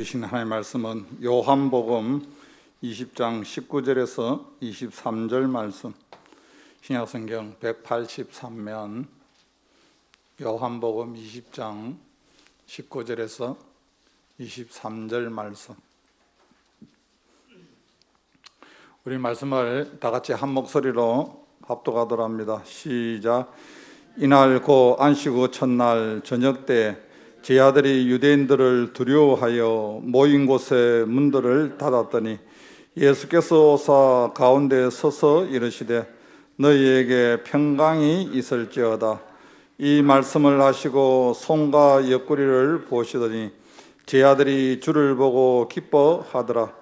주신 하나님의 말씀은 요한복음 20장 19절에서 23절 말씀, 신약성경 183면 요한복음 20장 19절에서 23절 말씀. 우리 말씀을 다 같이 한 목소리로 합독하도록 합니다. 시작. 이날 곧 안식 후 첫날 저녁 때 제 아들이 유대인들을 두려워하여 모인 곳에 문들을 닫았더니 예수께서 오사 가운데 서서 이르시되 너희에게 평강이 있을지어다. 이 말씀을 하시고 손과 옆구리를 보시더니 제 아들이 주를 보고 기뻐하더라.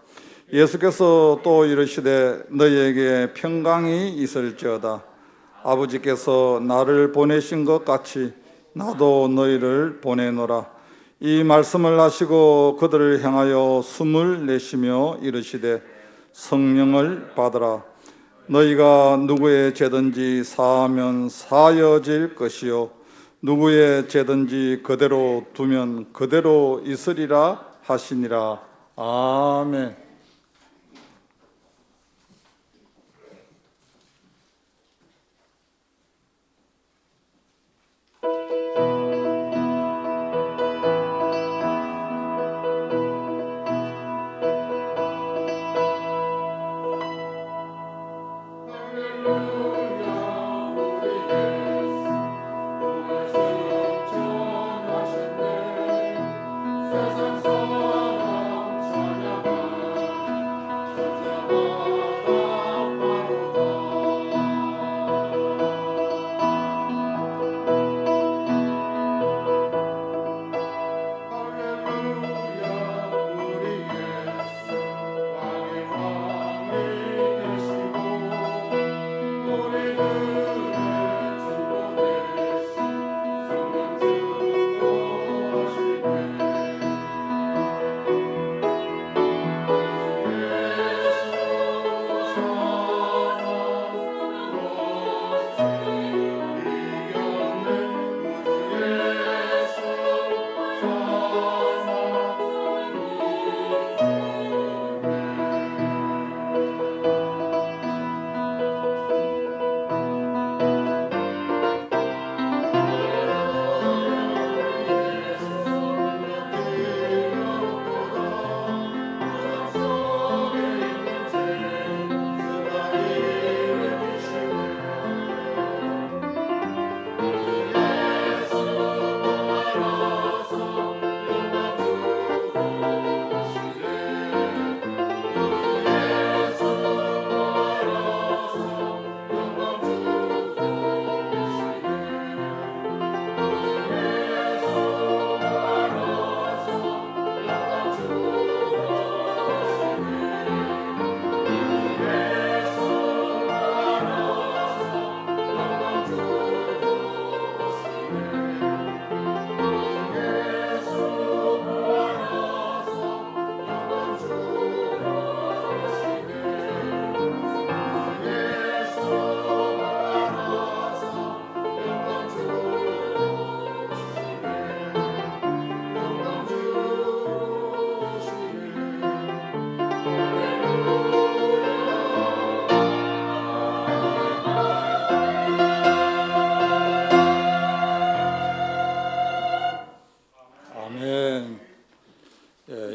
예수께서 또 이르시되 너희에게 평강이 있을지어다. 아버지께서 나를 보내신 것 같이 나도 너희를 보내노라. 이 말씀을 하시고 그들을 향하여 숨을 내쉬며 이르시되 성령을 받으라. 너희가 누구의 죄든지 사하면 사여질 것이요 누구의 죄든지 그대로 두면 그대로 있으리라 하시니라. 아멘.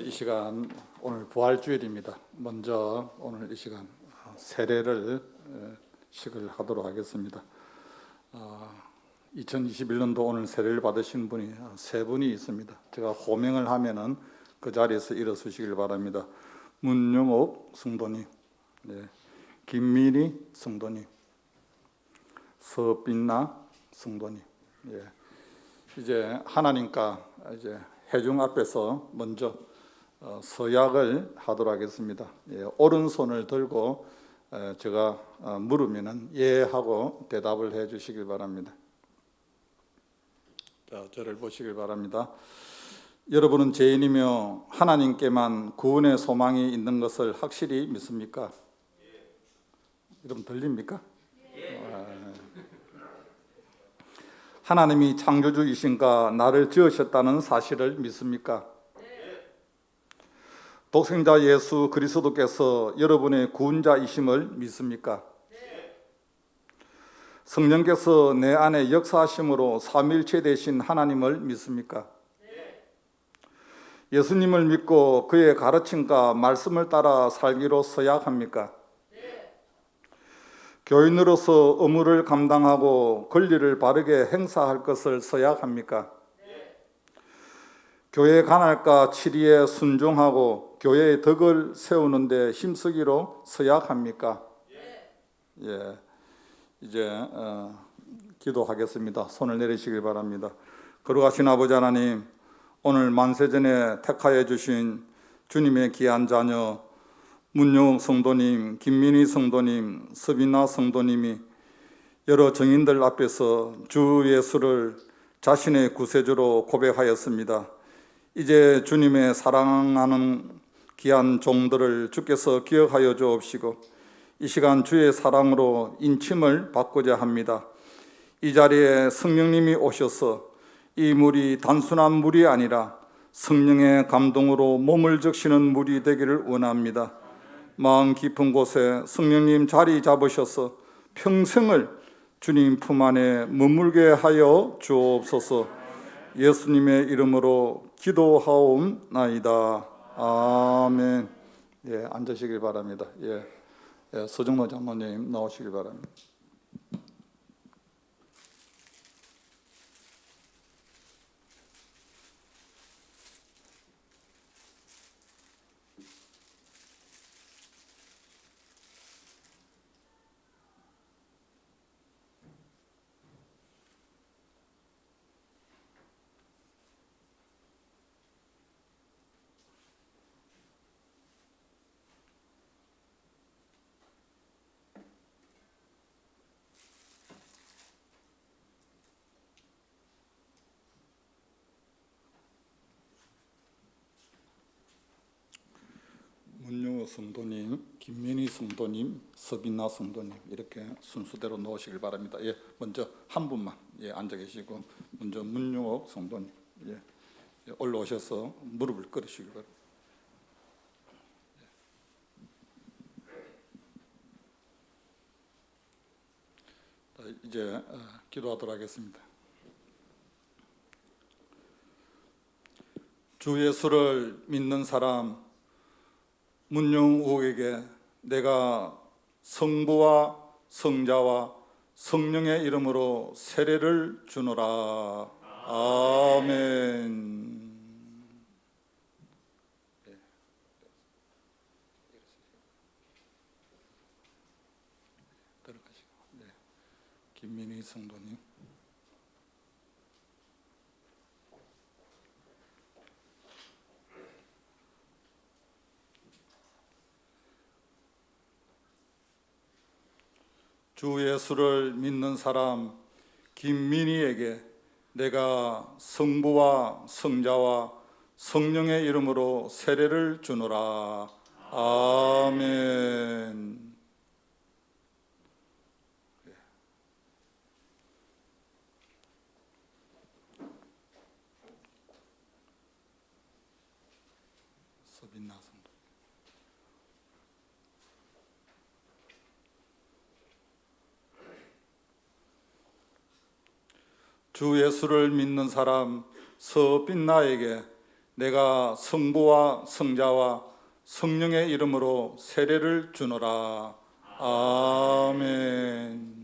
이 시간 오늘 부활주일입니다. 먼저 오늘 이 시간 세례를 식을 하도록 하겠습니다. 2021년도 오늘 세례를 받으신 분이 세 분이 있습니다. 제가 호명을 하면은 그 자리에서 일어서시길 바랍니다. 문용옥 성도님, 김미리 성도님, 서빛나 성도님. 이제 하나님과 이제 회중 앞에서 먼저 서약을 하도록 하겠습니다. 오른손을 들고 제가 물으면은 예 하고 대답을 해 주시길 바랍니다. 자, 저를 보시길 바랍니다. 여러분은 죄인이며 하나님께만 구원의 소망이 있는 것을 확실히 믿습니까? 여러분 들립니까? 하나님이 창조주이신가 나를 지으셨다는 사실을 믿습니까? 독생자 예수 그리스도께서 여러분의 구원자이심을 믿습니까? 성령께서 내 안에 역사하심으로 삼위일체 되신 하나님을 믿습니까? 예수님을 믿고 그의 가르침과 말씀을 따라 살기로 서약합니까? 교인으로서 의무를 감당하고 권리를 바르게 행사할 것을 서약합니까? 교회 간할과 치리에 순종하고 교회의 덕을 세우는 데 힘쓰기로 서약합니까? 예, 이제 기도하겠습니다. 손을 내리시길 바랍니다. 거룩하신 아버지 하나님, 오늘 만세전에 택하여 주신 주님의 귀한 자녀 문용욱 성도님, 김민희 성도님, 서빈나 성도님이 여러 정인들 앞에서 주 예수를 자신의 구세주로 고백하였습니다. 이제 주님의 사랑하는 귀한 종들을 주께서 기억하여 주옵시고 이 시간 주의 사랑으로 인침을 받고자 합니다. 이 자리에 성령님이 오셔서 이 물이 단순한 물이 아니라 성령의 감동으로 몸을 적시는 물이 되기를 원합니다. 마음 깊은 곳에 성령님 자리 잡으셔서 평생을 주님 품 안에 머물게 하여 주옵소서. 예수님의 이름으로 기도하옵나이다. 아멘. 예, 앉으시길 바랍니다. 서정로 장로님 나오시길 바랍니다. 문용호 성도님, 김민희 성도님, 서빈나 성도님 이렇게 순서대로 놓으시길 바랍니다. 먼저 한 분만 앉아 계시고 먼저 문용호 성도님 올라오셔서 무릎을 꿇으시길 바랍니다. 이제 기도하도록 하겠습니다. 주 예수를 믿는 사람 문용욱에게 내가 성부와 성자와 성령의 이름으로 세례를 주노라. 아멘. 김민희 성도님. 주 예수를 믿는 사람 김민희에게 내가 성부와 성자와 성령의 이름으로 세례를 주노라. 아멘. 서빈나 성도. 주 예수를 믿는 사람 서빈나에게 내가 성부와 성자와 성령의 이름으로 세례를 주노라. 아멘.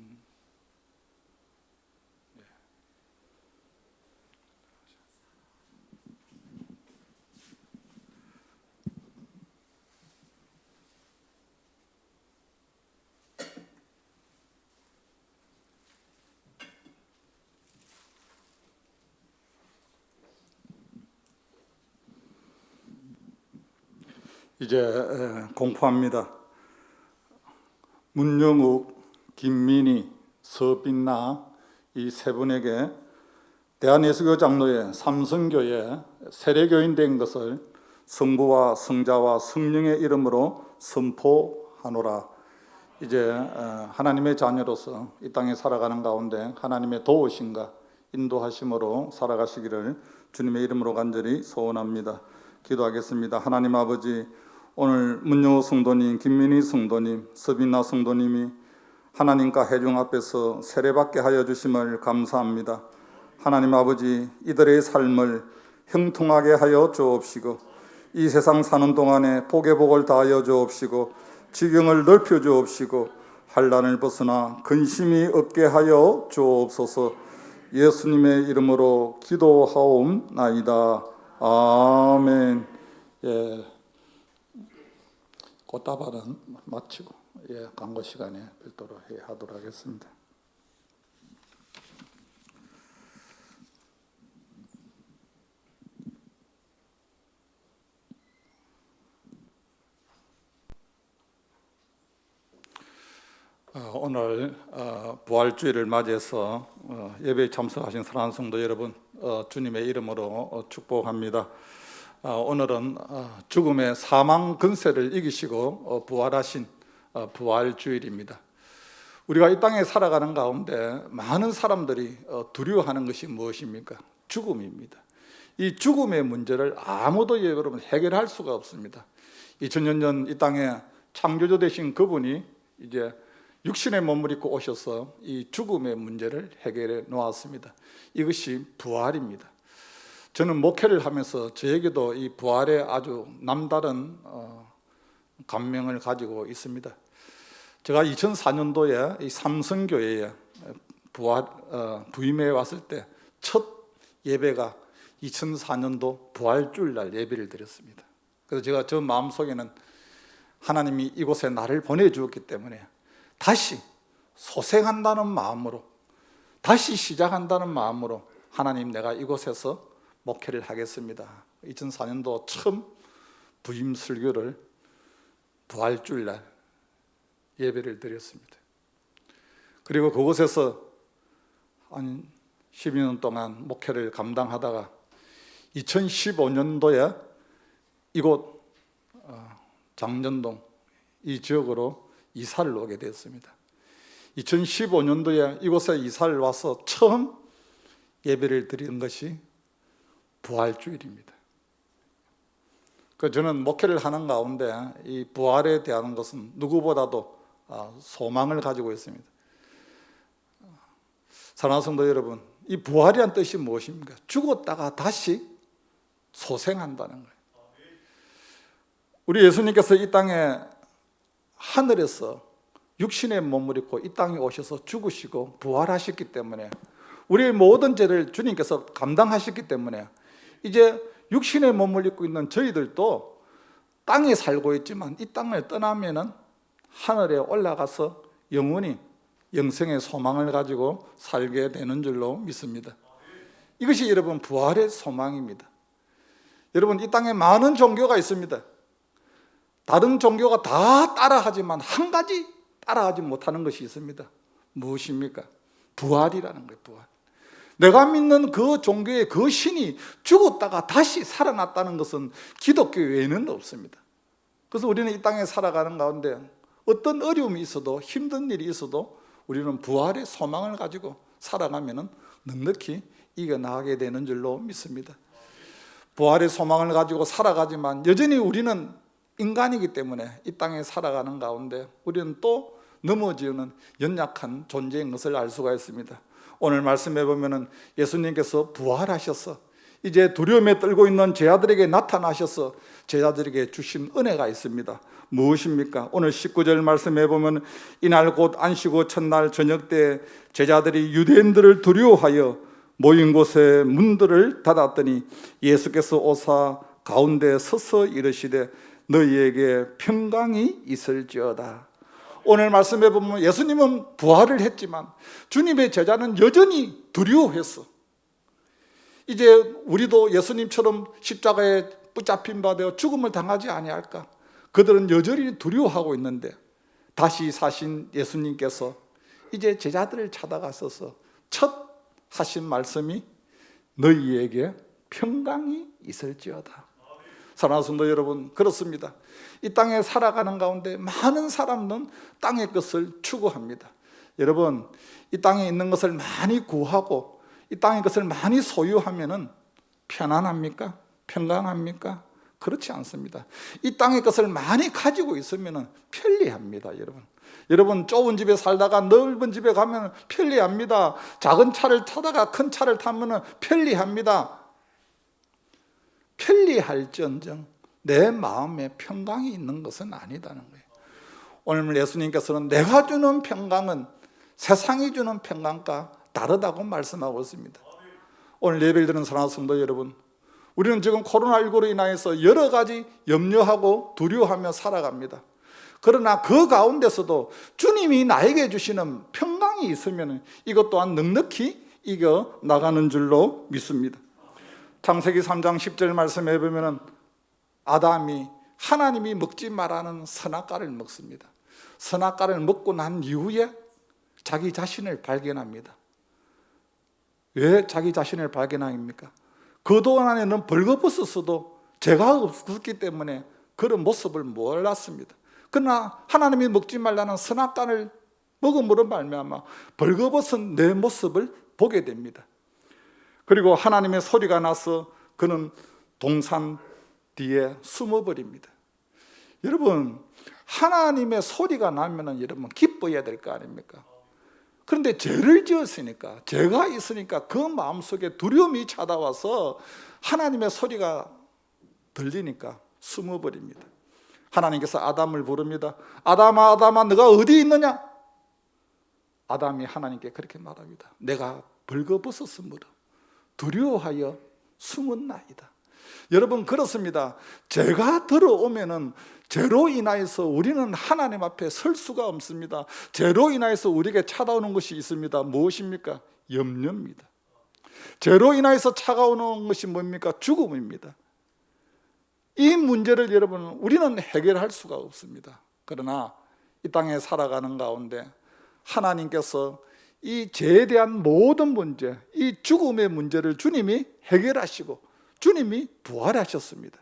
이제 공포합니다. 문영욱, 김민희, 서빈나 이 세 분에게 대한예수교 장로회 삼성교회 세례교인 된 것을 성부와 성자와 성령의 이름으로 선포하노라. 이제 하나님의 자녀로서 이 땅에 살아가는 가운데 하나님의 도우심과 인도하심으로 살아가시기를 주님의 이름으로 간절히 소원합니다. 기도하겠습니다. 하나님 아버지, 오늘 문영호 성도님, 김민희 성도님, 서빈나 성도님이 하나님과 회중 앞에서 세례받게 하여 주심을 감사합니다. 하나님 아버지, 이들의 삶을 형통하게 하여 주옵시고 이 세상 사는 동안에 복의 복을 다하여 주옵시고 지경을 넓혀 주옵시고 환난을 벗어나 근심이 없게 하여 주옵소서. 예수님의 이름으로 기도하옵나이다. 아멘. 예, 꽃다발은 마치고 광고 시간에 별도로 하도록 하겠습니다. 오늘 부활주일을 맞이해서 예배에 참석하신 사랑하는 성도 여러분, 주님의 이름으로 축복합니다. 오늘은 죽음의 사망 근세를 이기시고 부활하신 부활주일입니다. 우리가 이 땅에 살아가는 가운데 많은 사람들이 두려워하는 것이 무엇입니까? 죽음입니다. 이 죽음의 문제를 아무도 여러분 해결할 수가 없습니다. 2000년 전 이 땅에 창조주 되신 그분이 이제 육신의 몸을 입고 오셔서 이 죽음의 문제를 해결해 놓았습니다. 이것이 부활입니다. 저는 목회를 하면서 저에게도 이 부활에 아주 남다른 감명을 가지고 있습니다. 제가 2004년도에 이 삼성교회에 부임해 왔을 때 첫 예배가 2004년도 부활주일날 예배를 드렸습니다. 그래서 제가 저 마음속에는 하나님이 이곳에 나를 보내주었기 때문에 다시 소생한다는 마음으로, 다시 시작한다는 마음으로 하나님, 내가 이곳에서 목회를 하겠습니다. 2004년도 처음 부임 설교를 부활주일날 예배를 드렸습니다. 그리고 그곳에서 한 12년 동안 목회를 감당하다가 2015년도에 이곳 장전동 이 지역으로 이사를 오게 되었습니다. 2015년도에 이곳에 이사를 와서 처음 예배를 드리는 것이 부활주일입니다. 저는 목회를 하는 가운데 이 부활에 대한 것은 누구보다도 소망을 가지고 있습니다. 사랑하는 성도 여러분, 이 부활이란 뜻이 무엇입니까? 죽었다가 다시 소생한다는 거예요. 우리 예수님께서 이 땅에 하늘에서 육신의 몸을 입고 이 땅에 오셔서 죽으시고 부활하셨기 때문에, 우리의 모든 죄를 주님께서 감당하셨기 때문에 이제 육신의 몸을 입고 있는 저희들도 땅에 살고 있지만 이 땅을 떠나면은 하늘에 올라가서 영원히 영생의 소망을 가지고 살게 되는 줄로 믿습니다. 이것이 여러분 부활의 소망입니다. 여러분, 이 땅에 많은 종교가 있습니다. 다른 종교가 다 따라하지만 한 가지 따라하지 못하는 것이 있습니다. 무엇입니까? 부활이라는 거예요. 부활. 내가 믿는 그 종교의 그 신이 죽었다가 다시 살아났다는 것은 기독교 외에는 없습니다. 그래서 우리는 이 땅에 살아가는 가운데 어떤 어려움이 있어도, 힘든 일이 있어도 우리는 부활의 소망을 가지고 살아가면 넉넉히 이겨나가게 되는 줄로 믿습니다. 부활의 소망을 가지고 살아가지만 여전히 우리는 인간이기 때문에 이 땅에 살아가는 가운데 우리는 또 넘어지는 연약한 존재인 것을 알 수가 있습니다. 오늘 말씀해 보면은 예수님께서 부활하셔서 이제 두려움에 떨고 있는 제자들에게 나타나셔서 제자들에게 주신 은혜가 있습니다. 무엇입니까? 오늘 19절 말씀해 보면, 이날 곧 안식 후 첫날 저녁 때 제자들이 유대인들을 두려워하여 모인 곳에 문들을 닫았더니 예수께서 오사 가운데 서서 이르시되 너희에게 평강이 있을지어다. 오늘 말씀해 보면 예수님은 부활을 했지만 주님의 제자는 여전히 두려워했어. 이제 우리도 예수님처럼 십자가에 붙잡힌 바 되어 죽음을 당하지 아니할까? 그들은 여전히 두려워하고 있는데 다시 사신 예수님께서 이제 제자들을 찾아가셔서 첫 하신 말씀이 너희에게 평강이 있을지어다. 사랑하는 성도 여러분, 그렇습니다. 이 땅에 살아가는 가운데 많은 사람은 땅의 것을 추구합니다. 여러분, 이 땅에 있는 것을 많이 구하고 이 땅의 것을 많이 소유하면은 편안합니까? 평강합니까? 그렇지 않습니다. 이 땅의 것을 많이 가지고 있으면 편리합니다. 여러분 좁은 집에 살다가 넓은 집에 가면 편리합니다. 작은 차를 타다가 큰 차를 타면 편리합니다. 편리할지언정 내 마음에 평강이 있는 것은 아니다는 거예요. 오늘 예수님께서는 내가 주는 평강은 세상이 주는 평강과 다르다고 말씀하고 있습니다. 오늘 예배를 드리는 사랑하는 성도 여러분, 우리는 지금 코로나19로 인하여서 여러 가지 염려하고 두려워하며 살아갑니다. 그러나 그 가운데서도 주님이 나에게 주시는 평강이 있으면 이것 또한 넉넉히 이겨 나가는 줄로 믿습니다. 창세기 3장 10절 말씀해 보면 아담이 하나님이 먹지 말라는 선악과를 먹습니다. 선악과를 먹고 난 이후에 자기 자신을 발견합니다. 왜 자기 자신을 발견합니까? 그동안에는 벌거벗었어도 죄가 없었기 때문에 그런 모습을 몰랐습니다. 그러나 하나님이 먹지 말라는 선악과를 먹음으로 말미암아 벌거벗은 내 모습을 보게 됩니다. 그리고 하나님의 소리가 나서 그는 동산 뒤에 숨어버립니다. 여러분, 하나님의 소리가 나면 여러분 기뻐해야 될 거 아닙니까? 그런데 죄를 지었으니까, 죄가 있으니까 그 마음속에 두려움이 찾아와서 하나님의 소리가 들리니까 숨어버립니다. 하나님께서 아담을 부릅니다. 아담아, 아담아, 너가 어디 있느냐? 아담이 하나님께 그렇게 말합니다. 내가 벌거벗었으므로 두려워하여 숨었나이다. 여러분, 그렇습니다. 죄가 들어오면은 죄로 인하여서 우리는 하나님 앞에 설 수가 없습니다. 죄로 인하여서 우리에게 찾아오는 것이 있습니다. 무엇입니까? 염려입니다. 죄로 인하여서 찾아오는 것이 뭡니까? 죽음입니다. 이 문제를 여러분 우리는 해결할 수가 없습니다. 그러나 이 땅에 살아가는 가운데 하나님께서 이 죄에 대한 모든 문제, 이 죽음의 문제를 주님이 해결하시고 주님이 부활하셨습니다.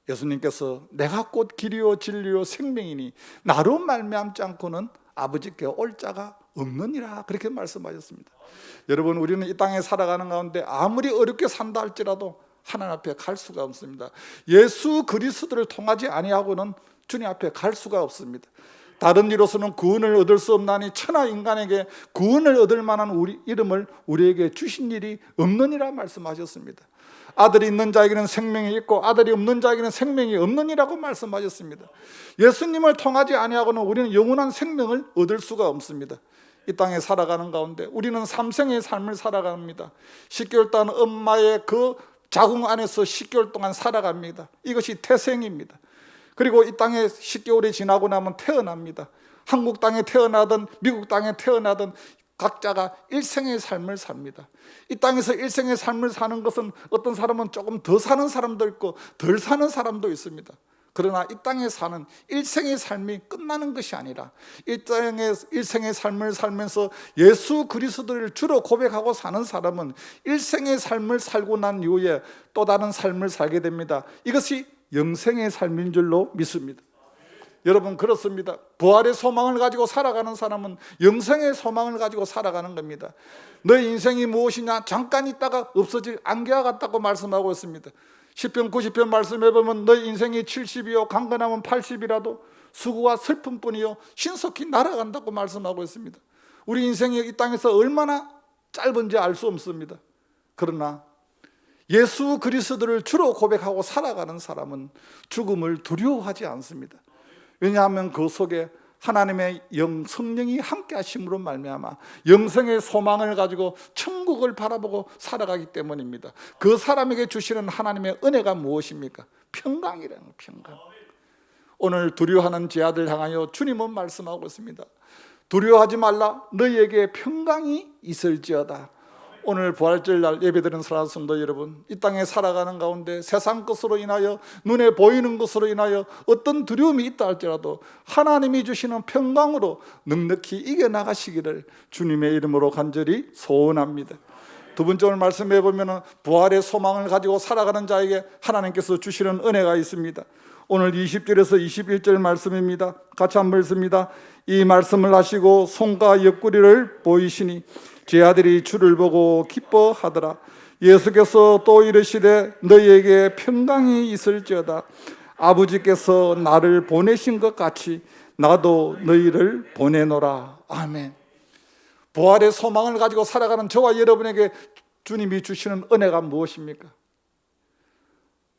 예수님께서 내가 곧 길이요 진리요 생명이니 나로 말미암지 않고는 아버지께 올 자가 없느니라, 그렇게 말씀하셨습니다. 여러분, 우리는 이 땅에 살아가는 가운데 아무리 어렵게 산다 할지라도 하나님 앞에 갈 수가 없습니다. 예수 그리스도를 통하지 아니하고는 주님 앞에 갈 수가 없습니다. 다른 이로서는 구원을 얻을 수 없나니 천하 인간에게 구원을 얻을 만한 우리 이름을 우리에게 주신 일이 없느니라 말씀하셨습니다. 아들이 있는 자에게는 생명이 있고 아들이 없는 자에게는 생명이 없느니라고 말씀하셨습니다. 예수님을 통하지 아니하고는 우리는 영원한 생명을 얻을 수가 없습니다. 이 땅에 살아가는 가운데 우리는 삼생의 삶을 살아갑니다. 10개월 동안 엄마의 그 자궁 안에서 10개월 동안 살아갑니다. 이것이 태생입니다. 그리고 이 땅에 10개월이 지나고 나면 태어납니다. 한국 땅에 태어나든 미국 땅에 태어나든 각자가 일생의 삶을 삽니다. 이 땅에서 일생의 삶을 사는 것은 어떤 사람은 조금 더 사는 사람도 있고 덜 사는 사람도 있습니다. 그러나 이 땅에 사는 일생의 삶이 끝나는 것이 아니라 이 땅에 일생의 삶을 살면서 예수 그리스도를 주로 고백하고 사는 사람은 일생의 삶을 살고 난 이후에 또 다른 삶을 살게 됩니다. 이것이 영생의 삶인 줄로 믿습니다. 여러분, 그렇습니다. 부활의 소망을 가지고 살아가는 사람은 영생의 소망을 가지고 살아가는 겁니다. 너의 인생이 무엇이냐? 잠깐 있다가 없어질 안개와 같다고 말씀하고 있습니다. 시편 90편 말씀해 보면 너의 인생이 70이요 강건하면 80이라도 수고와 슬픔뿐이요 신속히 날아간다고 말씀하고 있습니다. 우리 인생이 이 땅에서 얼마나 짧은지 알 수 없습니다. 그러나 예수 그리스도를 주로 고백하고 살아가는 사람은 죽음을 두려워하지 않습니다. 왜냐하면 그 속에 하나님의 성령이 함께 하심으로 말미암아 영생의 소망을 가지고 천국을 바라보고 살아가기 때문입니다. 그 사람에게 주시는 하나님의 은혜가 무엇입니까? 평강이라는 거예요. 평강. 오늘 두려워하는 제 아들 향하여 주님은 말씀하고 있습니다. 두려워하지 말라, 너희에게 평강이 있을지어다. 오늘 부활절 날 예배드리는 사랑하는 성도 여러분, 이 땅에 살아가는 가운데 세상 것으로 인하여 눈에 보이는 것으로 인하여 어떤 두려움이 있다 할지라도 하나님이 주시는 평강으로 넉넉히 이겨나가시기를 주님의 이름으로 간절히 소원합니다. 두 번째 오늘 말씀해 보면 부활의 소망을 가지고 살아가는 자에게 하나님께서 주시는 은혜가 있습니다. 오늘 20절에서 21절 말씀입니다. 같이 한번 읽습니다. 이 말씀을 하시고 손과 옆구리를 보이시니 제 아들이 주를 보고 기뻐하더라. 예수께서 또 이르시되 너희에게 평강이 있을지어다. 아버지께서 나를 보내신 것 같이 나도 너희를 보내노라. 아멘. 부활의 소망을 가지고 살아가는 저와 여러분에게 주님이 주시는 은혜가 무엇입니까?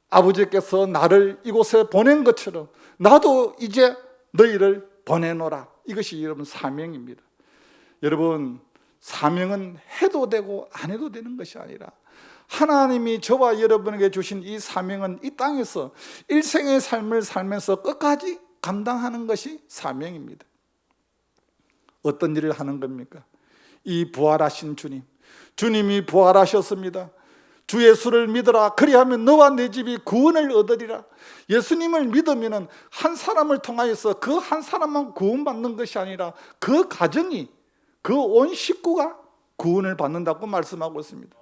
아버지께서 나를 이곳에 보낸 것처럼 나도 이제 너희를 보내노라. 이것이 여러분 사명입니다. 여러분, 사명은 해도 되고 안 해도 되는 것이 아니라 하나님이 저와 여러분에게 주신 이 사명은 이 땅에서 일생의 삶을 살면서 끝까지 감당하는 것이 사명입니다. 어떤 일을 하는 겁니까? 이 부활하신 주님, 주님이 부활하셨습니다. 주 예수를 믿어라. 그리하면 너와 내 집이 구원을 얻으리라. 예수님을 믿으면 한 사람을 통하여서 그 한 사람만 구원받는 것이 아니라 그 가정이, 그 온 식구가 구원을 받는다고 말씀하고 있습니다.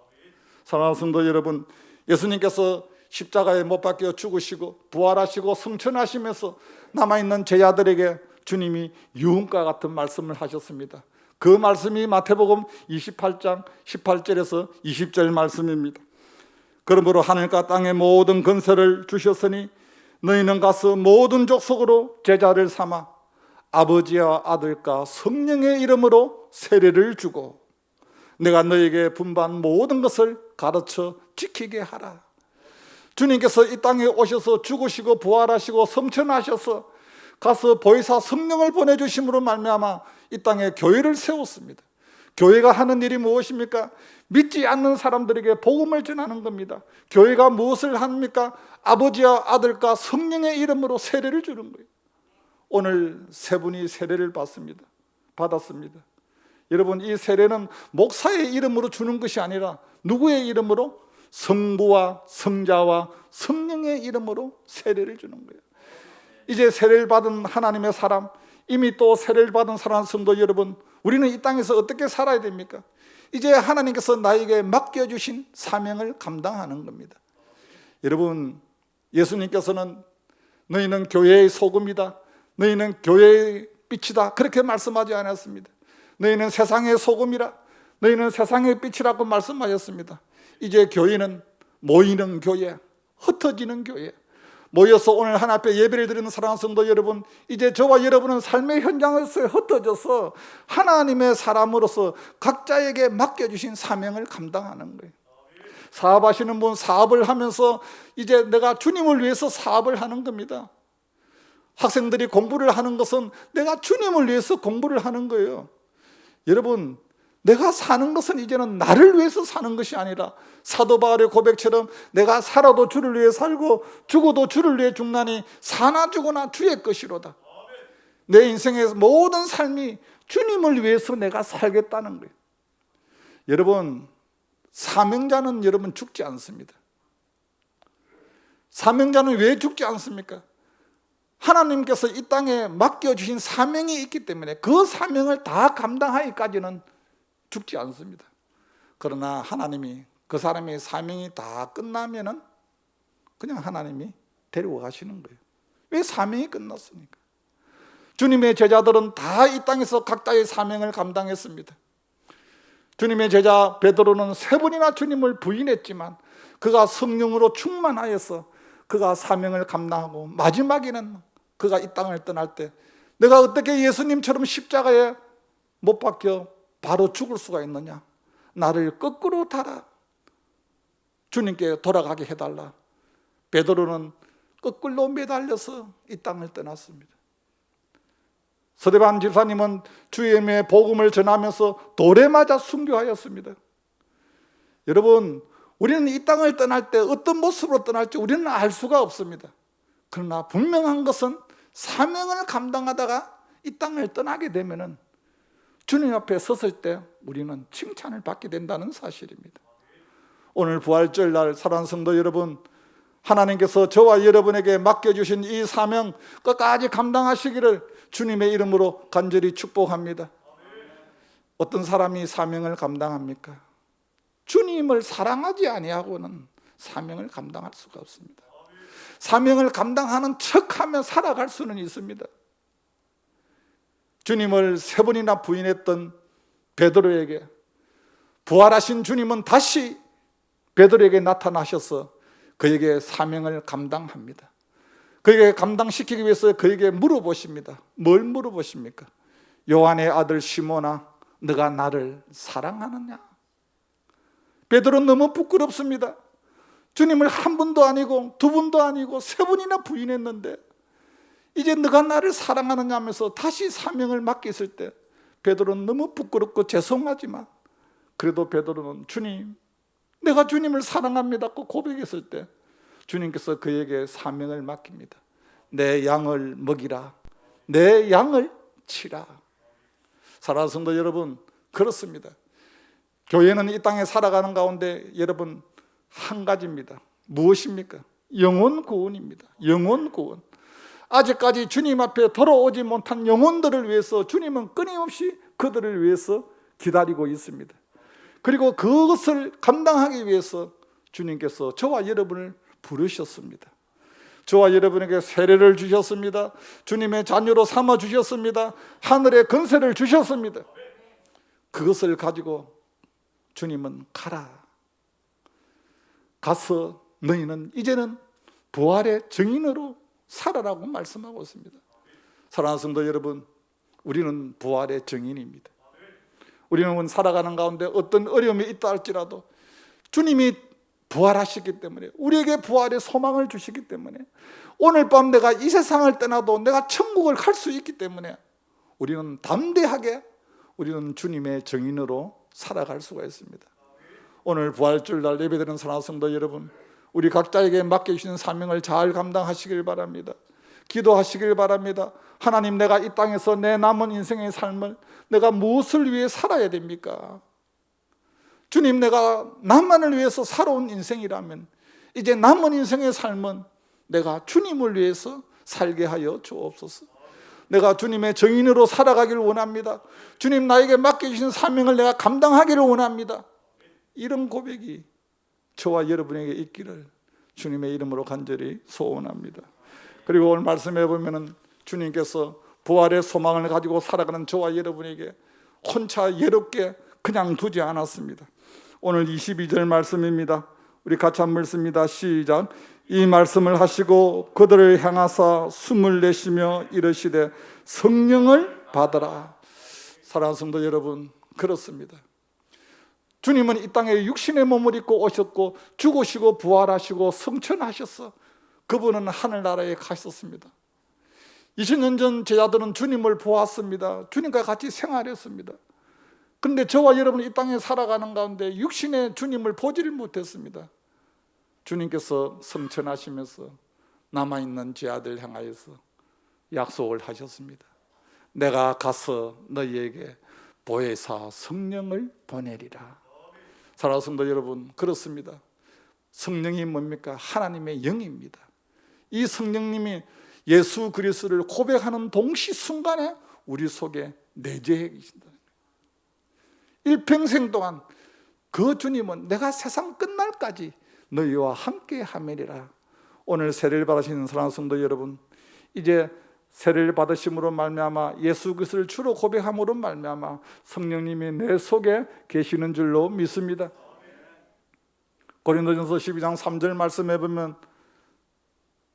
사랑하는 성도 여러분, 예수님께서 십자가에 못 박혀 죽으시고 부활하시고 승천하시면서 남아있는 제자들에게 주님이 유언과 같은 말씀을 하셨습니다. 그 말씀이 마태복음 28장 18절에서 20절 말씀입니다. 그러므로 하늘과 땅의 모든 권세를 주셨으니 너희는 가서 모든 족속으로 제자를 삼아 아버지와 아들과 성령의 이름으로 세례를 주고 내가 너희에게 분부한 모든 것을 가르쳐 지키게 하라. 주님께서 이 땅에 오셔서 죽으시고 부활하시고 승천하셔서 가서 보혜사 성령을 보내주심으로 말미암아 이 땅에 교회를 세웠습니다. 교회가 하는 일이 무엇입니까? 믿지 않는 사람들에게 복음을 전하는 겁니다. 교회가 무엇을 합니까? 아버지와 아들과 성령의 이름으로 세례를 주는 거예요. 오늘 세 분이 세례를 받았습니다. 여러분, 이 세례는 목사의 이름으로 주는 것이 아니라 누구의 이름으로? 성부와 성자와 성령의 이름으로 세례를 주는 거예요. 이제 세례를 받은 하나님의 사람, 이미 또 세례를 받은 사랑하는 성도 여러분, 우리는 이 땅에서 어떻게 살아야 됩니까? 이제 하나님께서 나에게 맡겨주신 사명을 감당하는 겁니다. 여러분, 예수님께서는 너희는 교회의 소금이다, 너희는 교회의 빛이다, 그렇게 말씀하지 않았습니다. 너희는 세상의 소금이라, 너희는 세상의 빛이라고 말씀하셨습니다. 이제 교회는 모이는 교회, 흩어지는 교회, 모여서 오늘 하나님 앞에 예배를 드리는 사랑하는 성도 여러분, 이제 저와 여러분은 삶의 현장에서 흩어져서 하나님의 사람으로서 각자에게 맡겨주신 사명을 감당하는 거예요. 사업하시는 분 사업을 하면서 이제 내가 주님을 위해서 사업을 하는 겁니다. 학생들이 공부를 하는 것은 내가 주님을 위해서 공부를 하는 거예요. 여러분, 내가 사는 것은 이제는 나를 위해서 사는 것이 아니라 사도 바울의 고백처럼 내가 살아도 주를 위해 살고 죽어도 주를 위해 죽나니 사나 죽으나 주의 것이로다. 내 인생의 모든 삶이 주님을 위해서 내가 살겠다는 거예요. 여러분, 사명자는 여러분 죽지 않습니다. 사명자는 왜 죽지 않습니까? 하나님께서 이 땅에 맡겨주신 사명이 있기 때문에 그 사명을 다 감당하기까지는 죽지 않습니다. 그러나 하나님이 그 사람의 사명이 다 끝나면은 그냥 하나님이 데리고 가시는 거예요. 왜? 사명이 끝났으니까. 주님의 제자들은 다 이 땅에서 각자의 사명을 감당했습니다. 주님의 제자 베드로는 3번이나 주님을 부인했지만 그가 성령으로 충만하여서 그가 사명을 감당하고 마지막에는 그가 이 땅을 떠날 때 내가 어떻게 예수님처럼 십자가에 못 박혀 바로 죽을 수가 있느냐? 나를 거꾸로 달아 주님께 돌아가게 해달라. 베드로는 거꾸로 매달려서 이 땅을 떠났습니다. 서대반 집사님은 주님의 복음을 전하면서 돌에 맞아 순교하였습니다. 여러분, 우리는 이 땅을 떠날 때 어떤 모습으로 떠날지 우리는 알 수가 없습니다. 그러나 분명한 것은 사명을 감당하다가 이 땅을 떠나게 되면은 주님 앞에 섰을 때 우리는 칭찬을 받게 된다는 사실입니다. 오늘 부활절 날 사랑하는 성도 여러분, 하나님께서 저와 여러분에게 맡겨주신 이 사명 끝까지 감당하시기를 주님의 이름으로 간절히 축복합니다. 어떤 사람이 사명을 감당합니까? 주님을 사랑하지 아니하고는 사명을 감당할 수가 없습니다. 사명을 감당하는 척하며 살아갈 수는 있습니다. 주님을 3번이나 부인했던 베드로에게 부활하신 주님은 다시 베드로에게 나타나셔서 그에게 사명을 감당합니다. 그에게 감당시키기 위해서 그에게 물어보십니다. 뭘 물어보십니까? 요한의 아들 시몬아, 너가 나를 사랑하느냐? 베드로는 너무 부끄럽습니다. 주님을 한 번도 아니고 두 번도 아니고 세 번이나 부인했는데 이제 너가 나를 사랑하느냐 하면서 다시 사명을 맡게 있을 때 베드로는 너무 부끄럽고 죄송하지만 그래도 베드로는 주님, 내가 주님을 사랑합니다고 고백했을 때 주님께서 그에게 사명을 맡깁니다. 내 양을 먹이라, 내 양을 치라. 사랑하는 성도 여러분, 그렇습니다. 교회는 이 땅에 살아가는 가운데 여러분 한 가지입니다. 무엇입니까? 영혼 구원입니다. 영혼 구원. 아직까지 주님 앞에 돌아오지 못한 영혼들을 위해서 주님은 끊임없이 그들을 위해서 기다리고 있습니다. 그리고 그것을 감당하기 위해서 주님께서 저와 여러분을 부르셨습니다. 저와 여러분에게 세례를 주셨습니다. 주님의 자녀로 삼아 주셨습니다. 하늘의 권세를 주셨습니다. 그것을 가지고 주님은 가라. 가서 너희는 이제는 부활의 증인으로 살아라고 말씀하고 있습니다. 사랑하는 성도 여러분, 우리는 부활의 증인입니다. 우리는 살아가는 가운데 어떤 어려움이 있다 할지라도 주님이 부활하시기 때문에, 우리에게 부활의 소망을 주시기 때문에, 오늘 밤 내가 이 세상을 떠나도 내가 천국을 갈 수 있기 때문에 우리는 담대하게 우리는 주님의 증인으로 살아갈 수가 있습니다. 오늘 부활주일날 예배드리는 사랑하는 성도 여러분, 우리 각자에게 맡겨주신 사명을 잘 감당하시길 바랍니다. 기도하시길 바랍니다. 하나님, 내가 이 땅에서 내 남은 인생의 삶을 내가 무엇을 위해 살아야 됩니까? 주님, 내가 나만을 위해서 살아온 인생이라면 이제 남은 인생의 삶은 내가 주님을 위해서 살게 하여 주옵소서. 내가 주님의 증인으로 살아가길 원합니다. 주님, 나에게 맡겨주신 사명을 내가 감당하기를 원합니다. 이런 고백이 저와 여러분에게 있기를 주님의 이름으로 간절히 소원합니다. 그리고 오늘 말씀해 보면은 주님께서 부활의 소망을 가지고 살아가는 저와 여러분에게 혼자 외롭게 그냥 두지 않았습니다. 오늘 22절 말씀입니다. 우리 같이 한번 읽습니다. 시작. 이 말씀을 하시고 그들을 향하사 숨을 내쉬며 이르시되 성령을 받으라. 사랑하는 성도 여러분, 그렇습니다. 주님은 이 땅에 육신의 몸을 입고 오셨고 죽으시고 부활하시고 승천하셔서 그분은 하늘나라에 가셨습니다. 20년 전 제자들은 주님을 보았습니다. 주님과 같이 생활했습니다. 그런데 저와 여러분이 이 땅에 살아가는 가운데 육신의 주님을 보지를 못했습니다. 주님께서 승천하시면서 남아있는 제자들 향하여서 약속을 하셨습니다. 내가 가서 너희에게 보혜사 성령을 보내리라. 사랑하는 성도 여러분, 그렇습니다. 성령이 뭡니까? 하나님의 영입니다. 이 성령님이 예수 그리스도를 고백하는 동시 순간에 우리 속에 내재해 계신다. 일평생 동안 그 주님은 내가 세상 끝날까지 너희와 함께 하매리라. 오늘 세례를 받으시는 사랑하는 성도 여러분, 이제 세례를 받으심으로 말미암아 예수 그리스도를 주로 고백함으로 말미암아 성령님이 내 속에 계시는 줄로 믿습니다. 고린도전서 12장 3절 말씀해 보면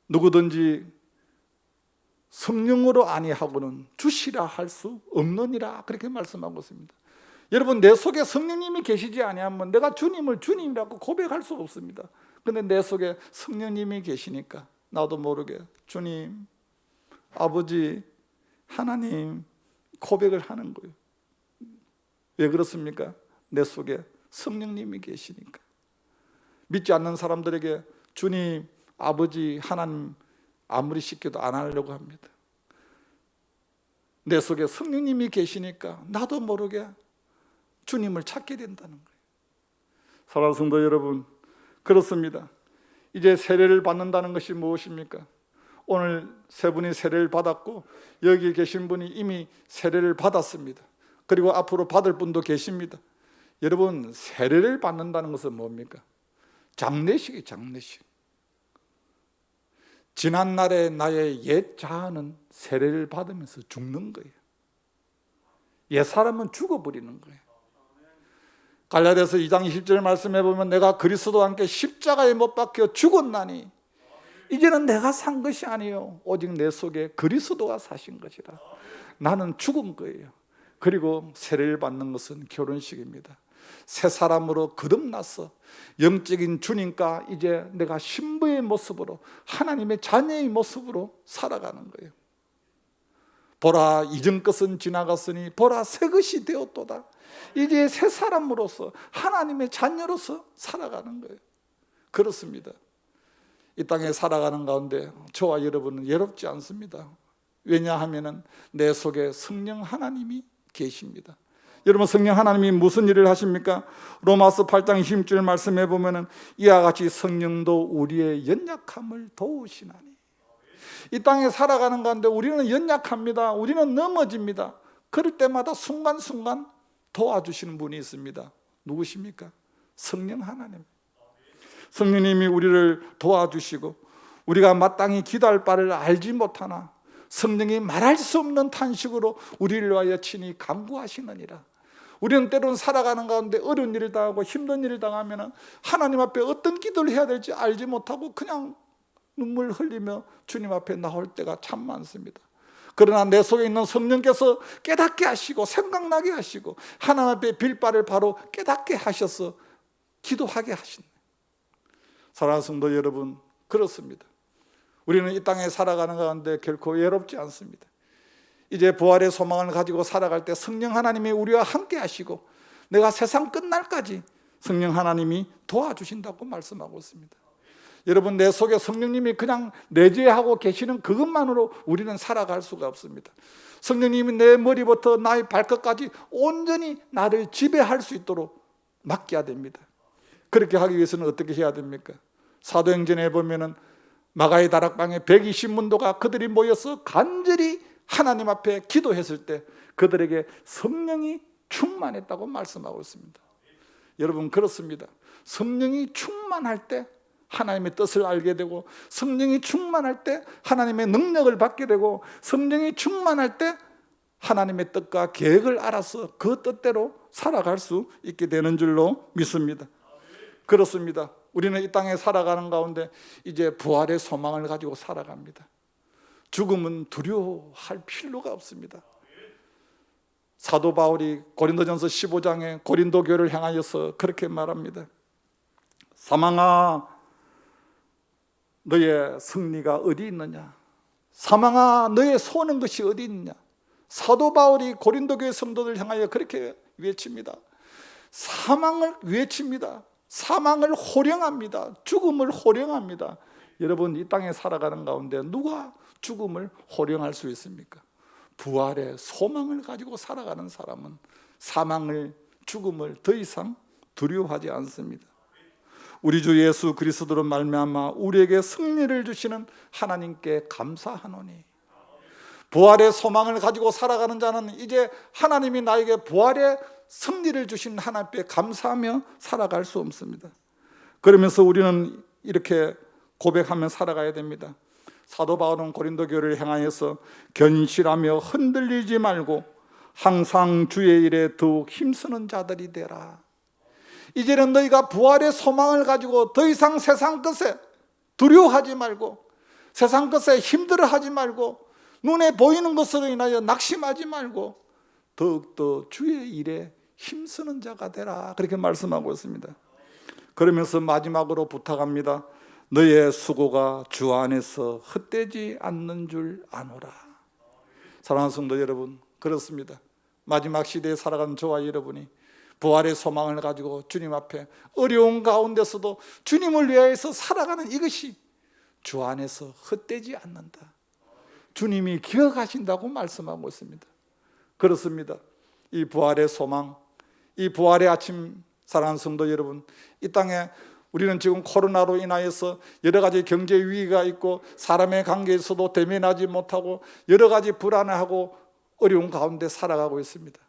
누구든지 성령으로 아니하고는 주시라 할 수 없느니라, 그렇게 말씀하고 있습니다. 여러분, 내 속에 성령님이 계시지 아니하면 내가 주님을 주님이라고 고백할 수 없습니다. 그런데 내 속에 성령님이 계시니까 나도 모르게 주님, 아버지, 하나님 고백을 하는 거예요. 왜 그렇습니까? 내 속에 성령님이 계시니까. 믿지 않는 사람들에게 주님, 아버지, 하나님 아무리 시켜도 안 하려고 합니다. 내 속에 성령님이 계시니까 나도 모르게 주님을 찾게 된다는 거예요. 사랑하는 성도 여러분, 그렇습니다. 이제 세례를 받는다는 것이 무엇입니까? 오늘 세 분이 세례를 받았고 여기 계신 분이 이미 세례를 받았습니다. 그리고 앞으로 받을 분도 계십니다. 여러분, 세례를 받는다는 것은 뭡니까? 장례식이 장례식. 지난날의 나의 옛 자아는 세례를 받으면서 죽는 거예요. 옛 사람은 죽어버리는 거예요. 갈라디아서 2장 20절 말씀해 보면 내가 그리스도와 함께 십자가에 못 박혀 죽었나니 이제는 내가 산 것이 아니요 오직 내 속에 그리스도가 사신 것이라. 나는 죽은 거예요. 그리고 세례를 받는 것은 결혼식입니다. 새 사람으로 거듭나서 영적인 주님과 이제 내가 신부의 모습으로 하나님의 자녀의 모습으로 살아가는 거예요. 보라 이전 것은 지나갔으니 보라 새 것이 되었도다. 이제 새 사람으로서 하나님의 자녀로서 살아가는 거예요. 그렇습니다. 이 땅에 살아가는 가운데 저와 여러분은 외롭지 않습니다. 왜냐하면 내 속에 성령 하나님이 계십니다. 여러분, 성령 하나님이 무슨 일을 하십니까? 로마서 8장 20절 말씀해 보면 이와 같이 성령도 우리의 연약함을 도우시나니. 이 땅에 살아가는 가운데 우리는 연약합니다. 우리는 넘어집니다. 그럴 때마다 순간순간 도와주시는 분이 있습니다. 누구십니까? 성령 하나님. 성령님이 우리를 도와주시고 우리가 마땅히 기도할 바를 알지 못하나 성령이 말할 수 없는 탄식으로 우리를 위하여 친히 간구하시느니라. 우리는 때로는 살아가는 가운데 어려운 일을 당하고 힘든 일을 당하면 하나님 앞에 어떤 기도를 해야 될지 알지 못하고 그냥 눈물 흘리며 주님 앞에 나올 때가 참 많습니다. 그러나 내 속에 있는 성령께서 깨닫게 하시고 생각나게 하시고 하나님 앞에 빌 바를 바로 깨닫게 하셔서 기도하게 하신다. 사랑하는 성도 여러분, 그렇습니다. 우리는 이 땅에 살아가는 가운데 결코 외롭지 않습니다. 이제 부활의 소망을 가지고 살아갈 때 성령 하나님이 우리와 함께 하시고 내가 세상 끝날까지 성령 하나님이 도와주신다고 말씀하고 있습니다. 여러분, 내 속에 성령님이 그냥 내재하고 계시는 그것만으로 우리는 살아갈 수가 없습니다. 성령님이 내 머리부터 나의 발끝까지 온전히 나를 지배할 수 있도록 맡겨야 됩니다. 그렇게 하기 위해서는 어떻게 해야 됩니까? 사도행전에 보면은 마가의 다락방에 120문도가 그들이 모여서 간절히 하나님 앞에 기도했을 때 그들에게 성령이 충만했다고 말씀하고 있습니다. 여러분, 그렇습니다. 성령이 충만할 때 하나님의 뜻을 알게 되고 성령이 충만할 때 하나님의 능력을 받게 되고 성령이 충만할 때 하나님의 뜻과 계획을 알아서 그 뜻대로 살아갈 수 있게 되는 줄로 믿습니다. 그렇습니다. 우리는 이 땅에 살아가는 가운데 이제 부활의 소망을 가지고 살아갑니다. 죽음은 두려워할 필요가 없습니다. 사도 바울이 고린도전서 15장에 고린도 교회를 향하여서 그렇게 말합니다. 사망아, 너의 승리가 어디 있느냐? 사망아, 너의 소원한 것이 어디 있느냐? 사도 바울이 고린도 교회 성도들 향하여 그렇게 외칩니다. 사망을 외칩니다. 사망을 호령합니다. 죽음을 호령합니다. 여러분, 이 땅에 살아가는 가운데 누가 죽음을 호령할 수 있습니까? 부활의 소망을 가지고 살아가는 사람은 사망을, 죽음을 더 이상 두려워하지 않습니다. 우리 주 예수 그리스도로 말미암아 우리에게 승리를 주시는 하나님께 감사하노니. 부활의 소망을 가지고 살아가는 자는 이제 하나님이 나에게 부활의 승리를 주신 하나님께 감사하며 살아갈 수 없습니다. 그러면서 우리는 이렇게 고백하며 살아가야 됩니다. 사도 바울은 고린도 교회를 향하여서 견실하며 흔들리지 말고 항상 주의 일에 더욱 힘쓰는 자들이 되라. 이제는 너희가 부활의 소망을 가지고 더 이상 세상 것에 두려워하지 말고 세상 것에 힘들어하지 말고 눈에 보이는 것으로 인하여 낙심하지 말고 더욱더 주의 일에 힘쓰는 자가 되라. 그렇게 말씀하고 있습니다. 그러면서 마지막으로 부탁합니다. 너의 수고가 주 안에서 헛되지 않는 줄 아노라. 사랑하는 성도 여러분, 그렇습니다. 마지막 시대에 살아가는 저와 여러분이 부활의 소망을 가지고 주님 앞에 어려운 가운데서도 주님을 위해서 살아가는 이것이 주 안에서 헛되지 않는다. 주님이 기억하신다고 말씀하고 있습니다. 그렇습니다. 이 부활의 소망, 이 부활의 아침, 사랑하는 성도 여러분, 이 땅에 우리는 지금 코로나로 인하여서 여러 가지 경제 위기가 있고 사람의 관계에서도 대면하지 못하고 여러 가지 불안해하고 어려운 가운데 살아가고 있습니다.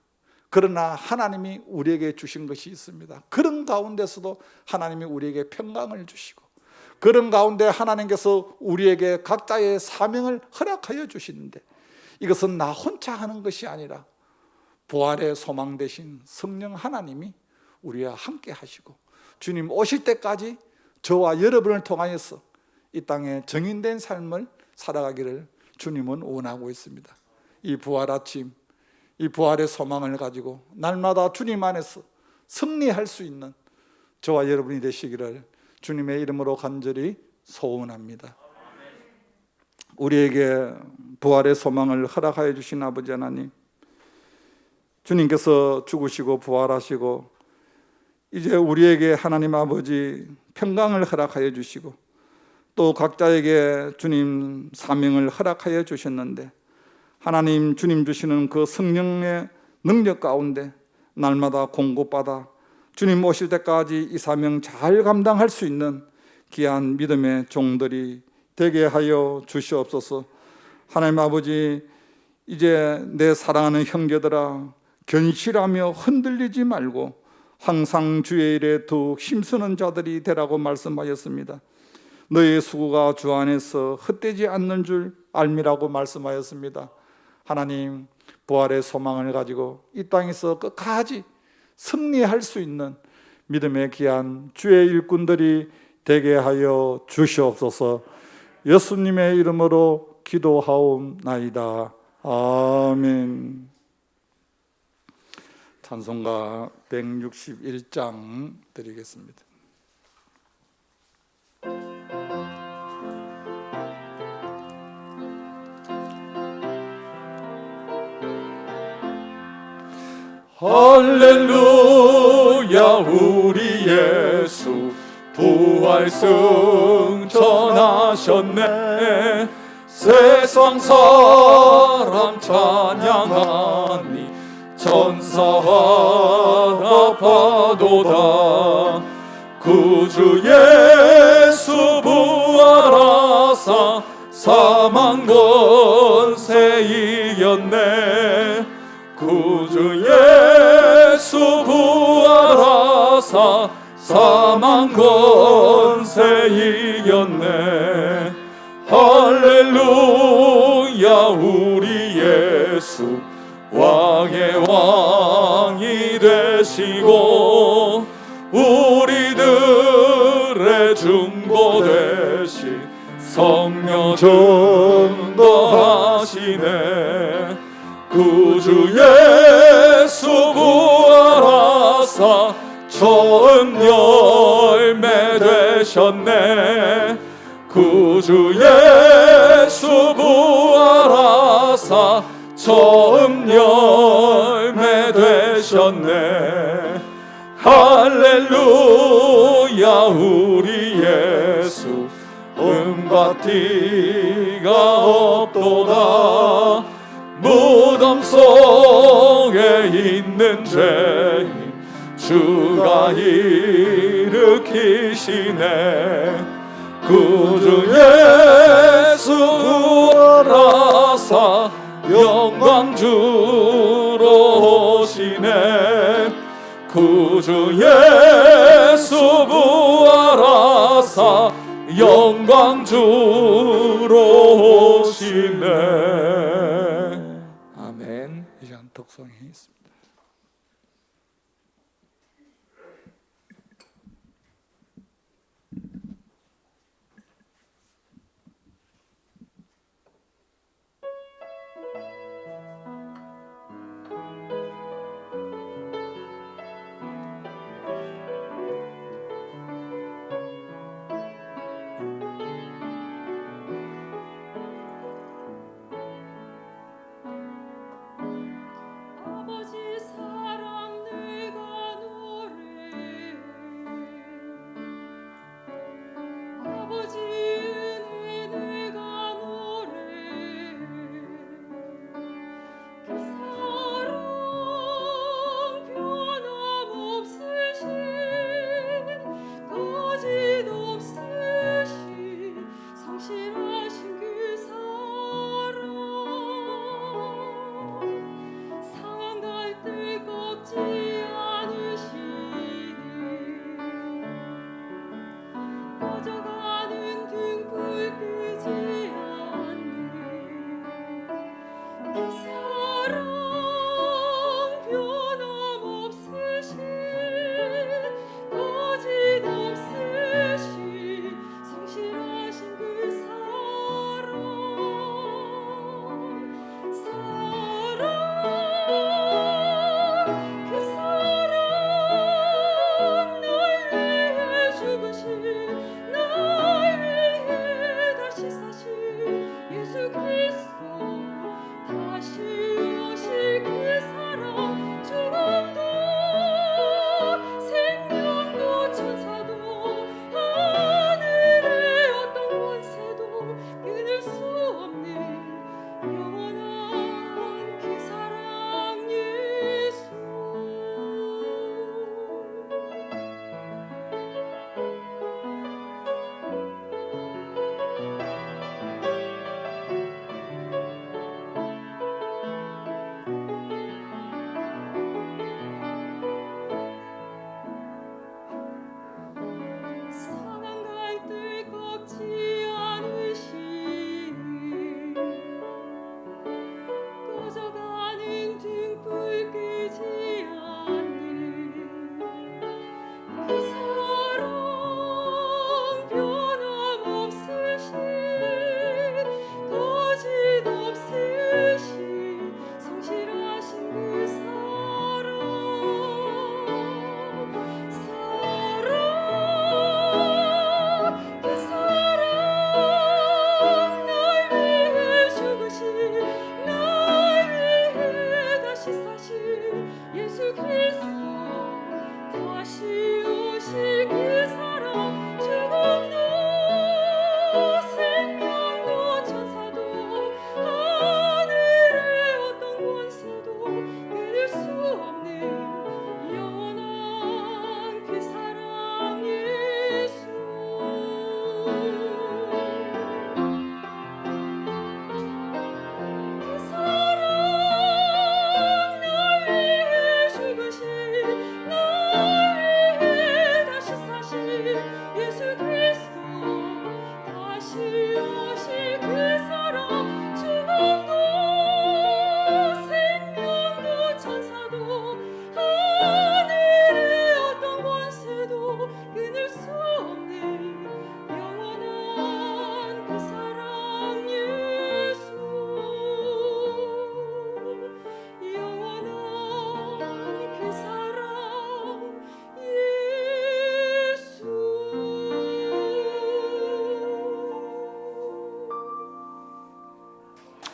그러나 하나님이 우리에게 주신 것이 있습니다. 그런 가운데서도 하나님이 우리에게 평강을 주시고 그런 가운데 하나님께서 우리에게 각자의 사명을 허락하여 주시는데 이것은 나 혼자 하는 것이 아니라 부활의 소망 되신 성령 하나님이 우리와 함께 하시고 주님 오실 때까지 저와 여러분을 통하여서 이 땅에 정인된 삶을 살아가기를 주님은 원하고 있습니다. 이 부활 아침, 이 부활의 소망을 가지고 날마다 주님 안에서 승리할 수 있는 저와 여러분이 되시기를 주님의 이름으로 간절히 소원합니다. 우리에게 부활의 소망을 허락하여 주신 아버지 하나님, 주님께서 죽으시고 부활하시고 이제 우리에게 하나님 아버지 평강을 허락하여 주시고 또 각자에게 주님 사명을 허락하여 주셨는데, 하나님 주님 주시는 그 성령의 능력 가운데 날마다 공급받아 주님 오실 때까지 이 사명 잘 감당할 수 있는 귀한 믿음의 종들이 되게 하여 주시옵소서. 하나님 아버지, 이제 내 사랑하는 형제들아, 견실하며 흔들리지 말고 항상 주의 일에 더욱 힘쓰는 자들이 되라고 말씀하였습니다. 너의 수고가 주 안에서 헛되지 않는 줄 알미라고 말씀하였습니다. 하나님, 부활의 소망을 가지고 이 땅에서 끝까지 승리할 수 있는 믿음의 귀한 주의 일꾼들이 되게 하여 주시옵소서. 예수님의 이름으로 기도하옵나이다. 아멘. 찬송가 161장 드리겠습니다. 할렐루야, 우리 예수 부활 승천하셨네. 세상 사람 찬양하니 천사와 파도다. 구주 예수 부활하사 사망 권세 이겼네. 구주 예수 부활하사 사망 권세 이겼네. 할렐루야, 우리 예수 왕의 왕이 되시고 우리들의 중보 되신 성령 전도하시네. 구주 예수 부활하사 처음 열매 되셨네. 구주 예수 부활하사 처음 열매 되셨네. 할렐루야, 우리 예수 음과 티가 없도다. 무덤 속에 있는 죄인 주가 일으키시네. 구주 예수 부활하사 영광 주로 오시네. 구주 예수 부활하사 영광 주로 오시네. 아멘. 이 시간 덕송이 있습니다. 아버지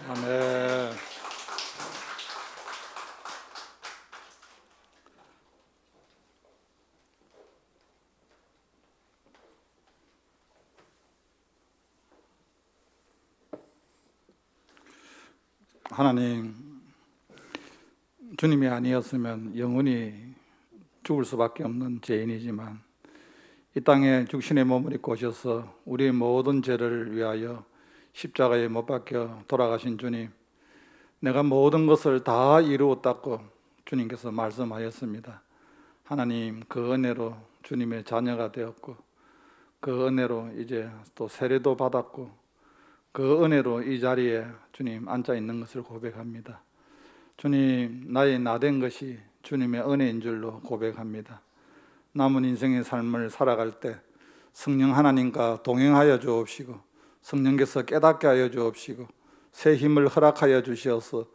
아멘. 하나님, 주님이 아니었으면 영원히 죽을 수밖에 없는 죄인이지만 이 땅에 육신의 몸을 입고 오셔서 우리의 모든 죄를 위하여 십자가에 못 박혀 돌아가신 주님, 내가 모든 것을 다 이루었다고 주님께서 말씀하였습니다. 하나님, 그 은혜로 주님의 자녀가 되었고 그 은혜로 이제 또 세례도 받았고 그 은혜로 이 자리에 주님 앉아 있는 것을 고백합니다. 주님, 나의 나된 것이 주님의 은혜인 줄로 고백합니다. 남은 인생의 삶을 살아갈 때 성령 하나님과 동행하여 주옵시고 성령께서 깨닫게 하여 주옵시고 새 힘을 허락하여 주시어서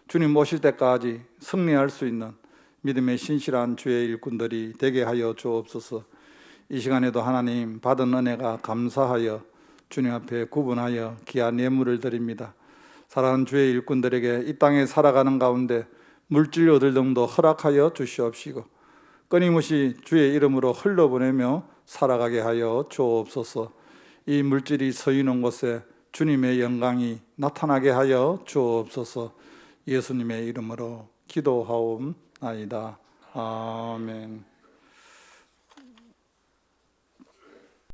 주님 오실 때까지 승리할 수 있는 믿음의 신실한 주의 일꾼들이 되게 하여 주옵소서. 이 시간에도 하나님 받은 은혜가 감사하여 주님 앞에 구분하여 귀한 예물을 드립니다. 사랑하는 주의 일꾼들에게 이 땅에 살아가는 가운데 물질 얻을 정도 허락하여 주시옵시고 끊임없이 주의 이름으로 흘러보내며 살아가게 하여 주옵소서. 이 물질이 서 있는 곳에 주님의 영광이 나타나게 하여 주옵소서. 예수님의 이름으로 기도하옵나이다. 아멘.